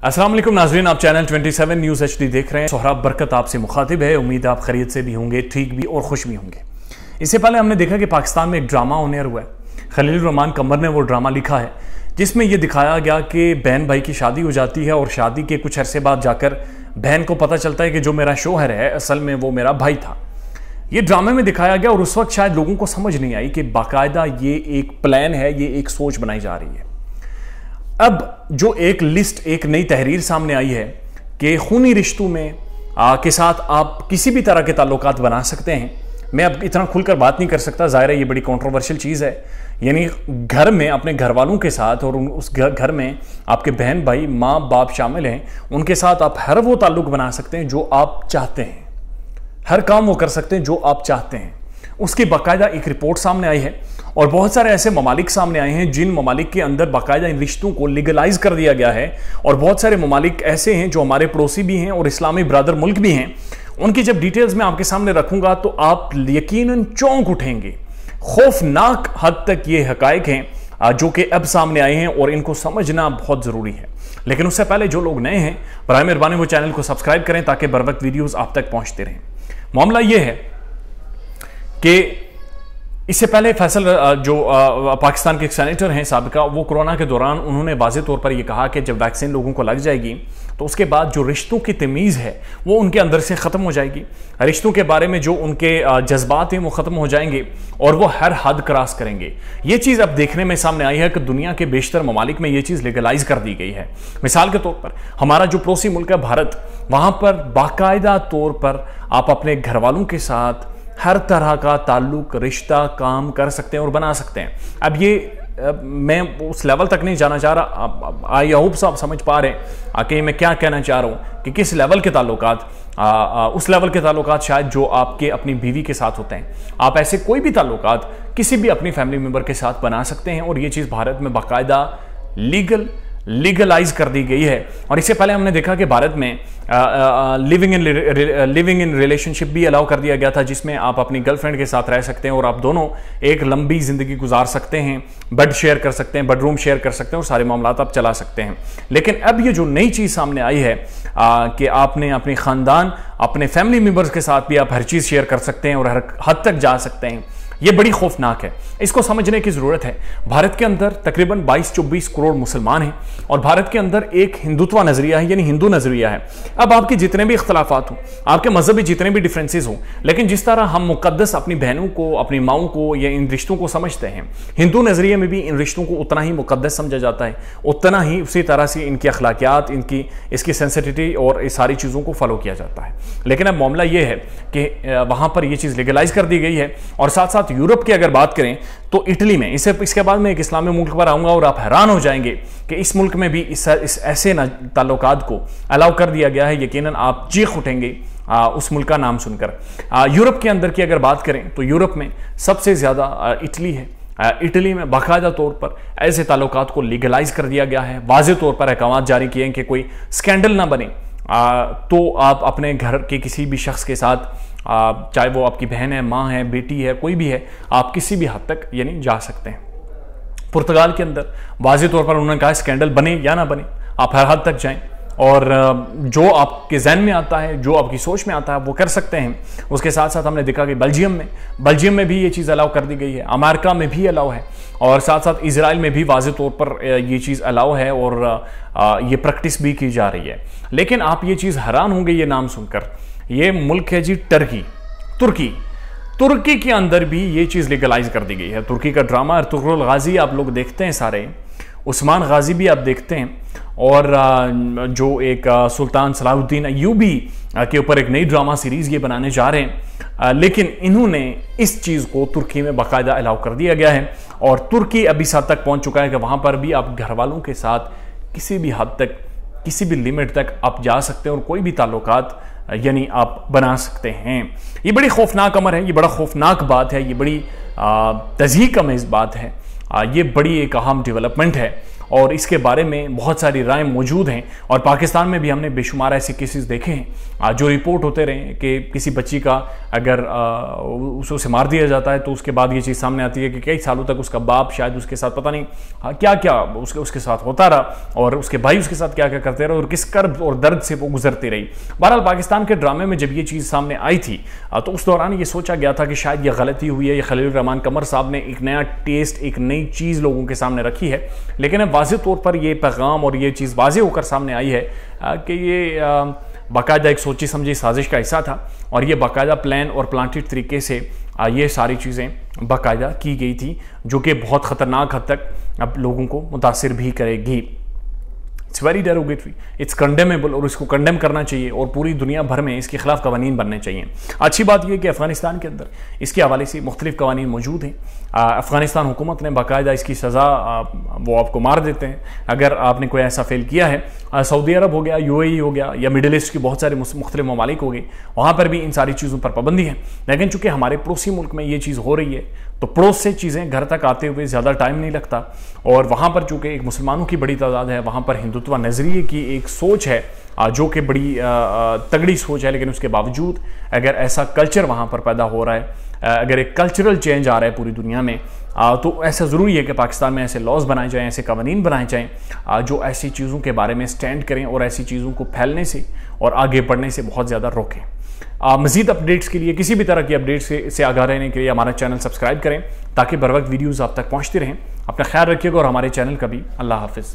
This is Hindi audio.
अस्सलाम वालेकुम नाज़रीन, आप चैनल 27 न्यूज़ HD देख रहे हैं। सोहराब बरकत आपसे मुखातिब है। उम्मीद आप खैरियत से भी होंगे, ठीक भी और खुश भी होंगे। इससे पहले हमने देखा कि पाकिस्तान में एक ड्रामा ऑन एयर हुआ है। खलील रहमान कमर ने वो ड्रामा लिखा है जिसमें यह दिखाया गया कि बहन भाई की शादी हो जाती है और शादी के कुछ अरसे बाद जाकर बहन को पता चलता है कि जो मेरा शोहर है असल में वो मेरा भाई था। ये ड्रामे में दिखाया गया और उस वक्त शायद लोगों को समझ नहीं आई कि बाकायदा ये एक प्लान है, ये एक सोच बनाई जा रही है। अब जो एक लिस्ट, एक नई तहरीर सामने आई है कि खूनी रिश्तों में के साथ आप किसी भी तरह के ताल्लुकात बना सकते हैं। मैं अब इतना खुलकर बात नहीं कर सकता, ज़ाहिर है ये बड़ी कंट्रोवर्शियल चीज़ है। यानी घर में अपने घर वालों के साथ और उस घर में आपके बहन भाई माँ बाप शामिल हैं, उनके साथ आप हर वो ताल्लुक बना सकते हैं जो आप चाहते हैं, हर काम वो कर सकते हैं जो आप चाहते हैं। उसकी बाकायदा एक रिपोर्ट सामने आई है और बहुत सारे ऐसे ममालिक सामने आए हैं जिन ममालिक के अंदर बाकायदा इन रिश्तों को लीगलाइज कर दिया गया है। और बहुत सारे ममालिक ऐसे हैं जो हमारे पड़ोसी भी हैं और इस्लामी ब्रदर मुल्क भी हैं। उनकी जब डिटेल्स मैं आपके सामने रखूंगा तो आप यकीनन चौंक उठेंगे। खौफनाक हद तक ये हकायक हैं जो कि अब सामने आए हैं और इनको समझना बहुत ज़रूरी है। लेकिन उससे पहले जो लोग नए हैं, बराए मेहरबानी वो चैनल को सब्सक्राइब करें ताकि बर वक्त वीडियोज़ आप तक पहुँचते रहें। मामला ये है कि इससे पहले फैसल जो पाकिस्तान के एक सेनेटर हैं साबिका, वो कोरोना के दौरान उन्होंने वाज़े तौर पर यह कहा कि जब वैक्सीन लोगों को लग जाएगी तो उसके बाद जो रिश्तों की तमीज़ है वो उनके अंदर से ख़त्म हो जाएगी। रिश्तों के बारे में जो उनके जज्बात हैं वो ख़त्म हो जाएंगे और वो हर हद क्रॉस करेंगे। ये चीज़ अब देखने में सामने आई है कि दुनिया के बेशतर ममालिक में ये चीज़ लीगलाइज कर दी गई है। मिसाल के तौर पर हमारा जो पड़ोसी मुल्क है भारत, वहाँ पर बाकायदा तौर पर आप अपने घर वालों के साथ हर तरह का ताल्लुक, रिश्ता, काम कर सकते हैं और बना सकते हैं। अब ये मैं उस लेवल तक नहीं जाना चाह रहा। आई होप आप समझ पा रहे हैं कि मैं क्या कहना चाह रहा हूँ कि किस लेवल के ताल्लुकात, उस लेवल के ताल्लुकात शायद जो आपके अपनी बीवी के साथ होते हैं। आप ऐसे कोई भी ताल्लुकात किसी भी अपनी फैमिली मेम्बर के साथ बना सकते हैं और ये चीज़ भारत में बाकायदा लीगलाइज कर दी गई है। और इससे पहले हमने देखा कि भारत में लिविंग इन रिलेशनशिप भी अलाउ कर दिया गया था, जिसमें आप अपनी गर्लफ्रेंड के साथ रह सकते हैं और आप दोनों एक लंबी ज़िंदगी गुजार सकते हैं, बेड शेयर कर सकते हैं, बेडरूम शेयर कर सकते हैं और सारे मामलात आप चला सकते हैं। लेकिन अब ये जो नई चीज़ सामने आई है कि आपने अपने ख़ानदान, अपने फैमिली मेम्बर्स के साथ भी आप हर चीज़ शेयर कर सकते हैं और हर हद तक जा सकते हैं। ये बड़ी खौफनाक है, इसको समझने की ज़रूरत है। भारत के अंदर तकरीबन 22-24 करोड़ मुसलमान हैं और भारत के अंदर एक हिंदुत्व नज़रिया है, यानी हिंदू नज़रिया है। अब आपके जितने भी इख्तलाफात हों, आपके मजहबी जितने भी डिफरेंसेस हों, लेकिन जिस तरह हम मुकद्दस अपनी बहनों को, अपनी माओं को या इन रिश्तों को समझते हैं, हिंदू नज़रिए में भी इन रिश्तों को उतना ही मुकद्दस समझा जाता है, उतना ही उसी तरह से इनकी अखलाकियात, इसकी सेंसिटिविटी और इस सारी चीज़ों को फॉलो किया जाता है। लेकिन अब मामला ये है कि वहाँ पर यह चीज़ लीगलाइज कर दी गई है। और साथ साथ यूरोप की अगर बात करें तो इटली में, इसके बाद मैं एक इस्लामी मुल्क पर आऊँगा और आप हैरान हो जाएंगे कि इस मुल्क में भी इस ऐसे ताल्लुकात को अलाउ कर दिया गया है। यकीनन आप चीख उठेंगे उस मुल्क का नाम सुनकर। यूरोप के अंदर की अगर बात करें तो यूरोप में सबसे ज़्यादा इटली है। इटली में बाकायदा तौर पर ऐसे ताल्लुकात को लीगलाइज कर दिया गया है। वाज़े तौर पर अहकाम जारी किए हैं कि कोई स्कैंडल ना बने, तो आप अपने घर के किसी भी शख्स के साथ, चाहे वो आपकी बहन है, माँ है, बेटी है, कोई भी है, आप किसी भी हद तक यानी जा सकते हैं। पुर्तगाल के अंदर वाज़े तौर पर उन्होंने कहा स्कैंडल बने या ना बने, आप हर हद तक जाएं और जो आपके जहन में आता है, जो आपकी सोच में आता है, वो कर सकते हैं। उसके साथ साथ हमने देखा कि बेल्जियम में भी ये चीज़ अलाउ कर दी गई है, अमेरिका में भी अलाउ है और साथ साथ इजराइल में भी वाज़े तौर पर ये चीज़ अलाउ है और ये प्रैक्टिस भी की जा रही है। लेकिन आप ये चीज़ हैरान होंगे ये नाम सुनकर। ये मुल्क है जी तुर्की के अंदर भी ये चीज़ लीगलाइज कर दी गई है। तुर्की का ड्रामा अर्तुगरुल गाजी आप लोग देखते हैं, सारे उस्मान गाजी भी आप देखते हैं और जो एक सुल्तान सलाहुद्दीन अय्यूबी के ऊपर एक नई ड्रामा सीरीज़ ये बनाने जा रहे हैं। लेकिन इन्होंने इस चीज़ को तुर्की में बाकायदा अलाउ कर दिया गया है और तुर्की अभी इस हद तक पहुँच चुका है कि वहाँ पर भी आप घर वालों के साथ किसी भी हद तक, किसी भी लिमिट तक आप जा सकते हैं और कोई भी ताल्लुकात यानी आप बना सकते हैं। ये बड़ी खौफनाक अमर है, ये बड़ा खौफनाक बात है, ये बड़ी तज़हीक अमेज़ बात है, ये बड़ी एक अहम डेवलपमेंट है और इसके बारे में बहुत सारी राय मौजूद हैं। और पाकिस्तान में भी हमने बेशुमार ऐसे केसेस देखे हैं जो रिपोर्ट होते रहे कि किसी बच्ची का अगर उसे मार दिया जाता है तो उसके बाद ये चीज़ सामने आती है कि कई सालों तक उसका बाप शायद उसके साथ पता नहीं क्या क्या उसके साथ होता रहा और उसके भाई उसके साथ क्या क्या करते रहे और किस कर्ब और दर्द से वो गुजरती रही। बहरहाल पाकिस्तान के ड्रामे में जब ये चीज़ सामने आई थी तो उस दौरान ये सोचा गया था कि शायद ये गलती हुई है, ये खलील रहमान कमर साहब ने एक नया टेस्ट, एक नई चीज़ लोगों के सामने रखी है। लेकिन अब वाज़ेह तौर पर ये पैगाम और ये चीज़ वाज़ेह होकर सामने आई है कि ये बाकायदा एक सोची समझी साजिश का हिस्सा था और ये बाकायदा प्लान और प्लांटेड तरीके से ये सारी चीज़ें बाकायदा की गई थी, जो कि बहुत ख़तरनाक हद तक अब लोगों को मुतासिर भी करेगी। It's very derogatory, it's condemnable और इसको कंडेम करना चाहिए और पूरी दुनिया भर में इसके खिलाफ कवानीन बनने चाहिए। अच्छी बात यह कि अफगानिस्तान के अंदर इसके हवाले से मुख्तलिफ कवानीन मौजूद हैं। अफगानिस्तान हुकूमत ने बाकायदा इसकी सज़ा वो आपको मार देते हैं अगर आपने कोई ऐसा फेल किया है। सऊदी अरब हो गया, UAE हो गया या मिडिल ईस्ट की बहुत सारे मुख्तलिफ ममालिक हो गए, वहाँ पर भी इन सारी चीज़ों पर पाबंदी है। लेकिन चूंकि हमारे पड़ोसी मुल्क में ये चीज़ हो रही है तो पड़ोस से चीज़ें घर तक आते हुए ज़्यादा टाइम नहीं लगता और वहाँ पर चूँकि एक मुसलमानों की बड़ी तादाद है, वहाँ पर हिंदुत्व नज़रिए की एक सोच है जो कि बड़ी तगड़ी सोच है। लेकिन उसके बावजूद अगर ऐसा कल्चर वहाँ पर पैदा हो रहा है, अगर एक कल्चरल चेंज आ रहा है पूरी दुनिया में, तो ऐसा ज़रूरी है कि पाकिस्तान में ऐसे लॉज बनाए जाएँ, ऐसे कवानीन बनाए जाएँ जो ऐसी चीज़ों के बारे में स्टैंड करें और ऐसी चीज़ों को फैलने से और आगे बढ़ने से बहुत ज़्यादा रोकें। मज़ीद अपडेट्स के लिए, किसी भी तरह की अपडेट्स से आगाह रहने के लिए हमारा चैनल सब्सक्राइब करें ताकि बर वक्त वीडियोज़ आप तक पहुँचती रहें। अपना ख्याल रखिएगा और हमारे चैनल का भी। अल्लाह हाफिज़।